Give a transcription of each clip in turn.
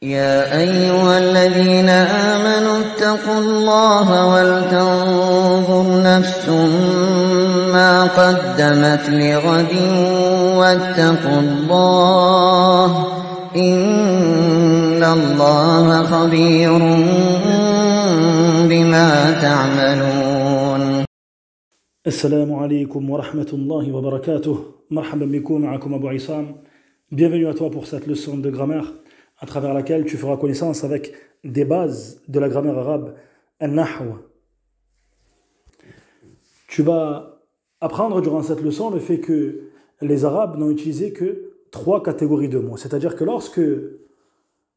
يا أيها الذين آمنوا اتقوا الله ولتنظر نفس ما قدمت لغد واتقوا الله إن الله خبير بما تعملون. Assalamu alaikum wa rahmatullahi wa barakatuh. Marhaban bikoum ma'akum Abu Issam. Bienvenue à toi pour cette leçon de grammaire à travers laquelle tu feras connaissance avec des bases de la grammaire arabe, al-nahw. Tu vas apprendre durant cette leçon le fait que les Arabes n'ont utilisé que 3 catégories de mots. C'est-à-dire que lorsque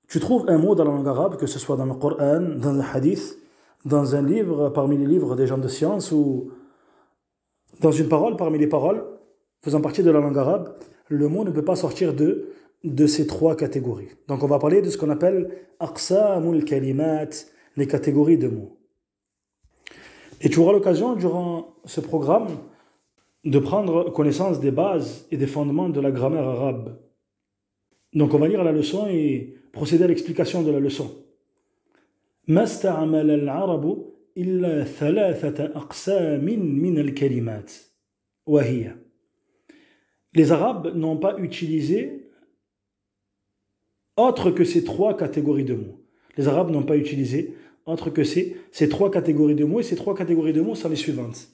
tu trouves un mot dans la langue arabe, que ce soit dans le Coran, dans un hadith, dans un livre parmi les livres des gens de science ou dans une parole parmi les paroles faisant partie de la langue arabe, le mot ne peut pas sortir de ces 3 catégories. Donc on va parler de ce qu'on appelle aqsamul kalimat, les catégories de mots. Et tu auras l'occasion durant ce programme de prendre connaissance des bases et des fondements de la grammaire arabe. Donc on va lire la leçon et procéder à l'explication de la leçon. ما استعمل العرب إلا 3 أقسام من الكلمات وهي. Les Arabes n'ont pas utilisé autre que ces 3 catégories de mots. Les Arabes n'ont pas utilisé autre que ces 3 catégories de mots, et ces 3 catégories de mots sont les suivantes.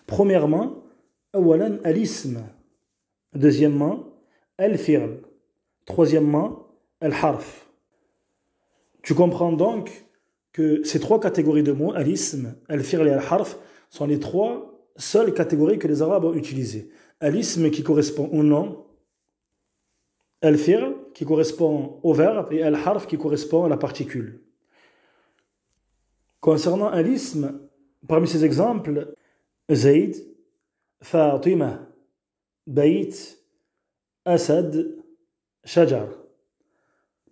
Premièrement, أولاً الاسم. Deuxièmement, الفعل. Troisièmement, الحرف. Tu comprends donc que ces 3 catégories de mots, al-ism, al-fi'l et al-harf, sont les 3 seules catégories que les Arabes ont utilisées. Al-ism qui correspond au nom, al-fi'l qui correspond au verbe et al-harf qui correspond à la particule. Concernant al-ism, parmi ces exemples, Zayd, Fatima, Bayt, Asad, Shajar.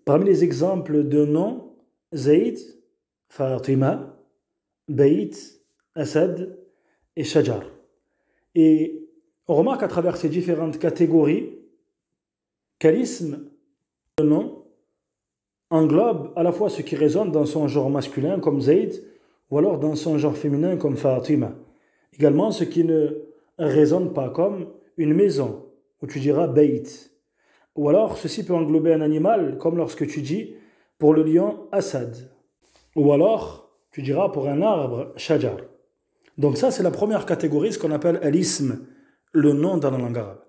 Parmi les exemples de noms, Zayd, Fatima, Bayt, Asad et Shajar. Et on remarque à travers ces différentes catégories qu'alisme, le nom, englobe à la fois ce qui résonne dans son genre masculin comme Zayd ou alors dans son genre féminin comme Fatima. Également ce qui ne résonne pas comme une maison où tu diras Bayt. Ou alors ceci peut englober un animal comme lorsque tu dis pour le lion Asad. Ou alors tu diras pour un arbre Shajar. Donc ça c'est la première catégorie, ce qu'on appelle al-ism, le nom dans la langue arabe.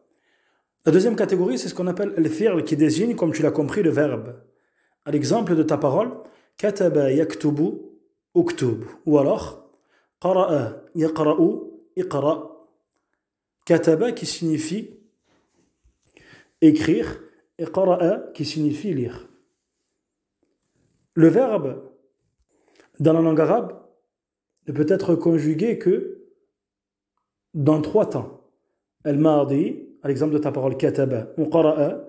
La deuxième catégorie, c'est ce qu'on appelle al-fi'l, qui désigne, comme tu l'as compris, le verbe. À l'exemple de ta parole, kataba yaktubu uktub. Ou alors, qara'a yaqra'u iqra'. Kataba qui signifie écrire et qara'a qui signifie lire. Le verbe dans la langue arabe ne peut être conjugué que dans 3 temps. Al-madi, à l'exemple de ta parole kataba ou qara'a,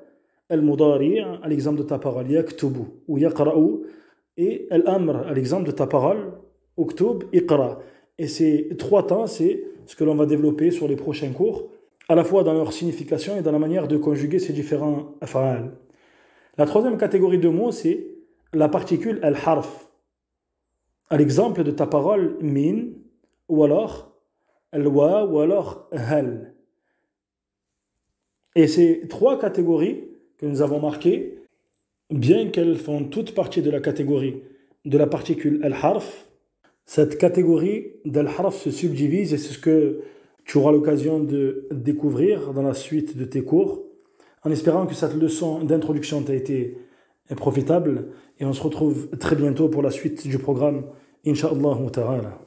al-mudari, à l'exemple de ta parole yaktubu ou yaqra'u, et al-amr, à l'exemple de ta parole uktub, iqra'. Et ces 3 temps, c'est ce que l'on va développer sur les prochains cours, à la fois dans leur signification et dans la manière de conjuguer ces différents af'al. La troisième catégorie de mots, c'est la particule al-harf, à l'exemple de ta parole min, ou alors al-wa, ou alors hal. Et ces 3 catégories que nous avons marquées, bien qu'elles font toutes partie de la catégorie de la particule al-harf, cette catégorie d'al-harf se subdivise, et c'est ce que tu auras l'occasion de découvrir dans la suite de tes cours, en espérant que cette leçon d'introduction t'a été profitable, et on se retrouve très bientôt pour la suite du programme, Inch'Allah ta'ala.